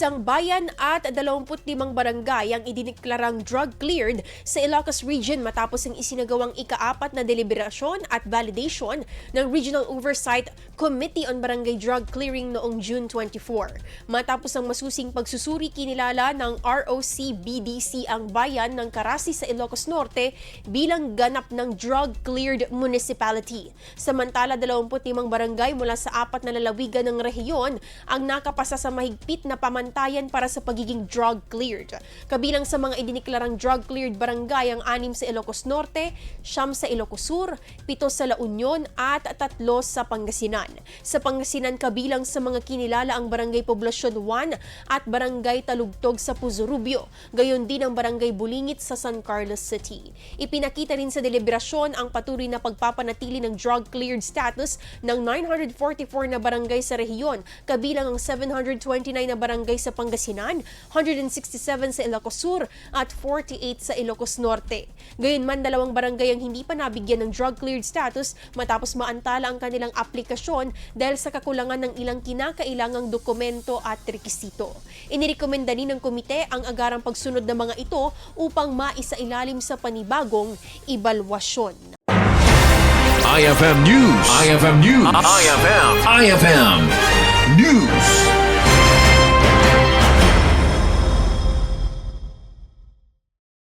Isang bayan at 25 barangay ang idineklarang drug-cleared sa Ilocos Region matapos ang isinagawang ika-4 na deliberasyon at validation ng Regional Oversight Committee on Barangay Drug Clearing noong June 24. Matapos ang masusing pagsusuri, kinilala ng ROC-BDC ang bayan ng Carasi sa Ilocos Norte bilang ganap ng drug-cleared municipality. Samantala, 25 barangay mula sa 4 na lalawigan ng rehiyon ang nakapasa sa mahigpit na pamantayan para sa pagiging drug-cleared. Kabilang sa mga idineklarang drug-cleared barangay ang 6 sa Ilocos Norte, 9 sa Ilocos Sur, 7 sa La Union at 3 sa Pangasinan. Sa Pangasinan, kabilang sa mga kinilala ang Barangay Poblacion 1 at Barangay Talugtog sa Puzurubio, gayon din ang Barangay Bulingit sa San Carlos City. Ipinakita rin sa deliberasyon ang patuloy na pagpapanatili ng drug-cleared status ng 944 na barangay sa rehiyon, kabilang ang 729 na barangay sa Pangasinan, 167 sa Ilocos Sur at 48 sa Ilocos Norte. Gayunman, 2 barangay ang hindi pa nabigyan ng drug-cleared status matapos maantala ang kanilang aplikasyon dahil sa kakulangan ng ilang kinakailangang dokumento at rekisito. Inirekomenda din ng komite ang agarang pagsunod ng mga ito upang maisailalim sa panibagong ebalwasyon. IFM News. IFM News. IFM News.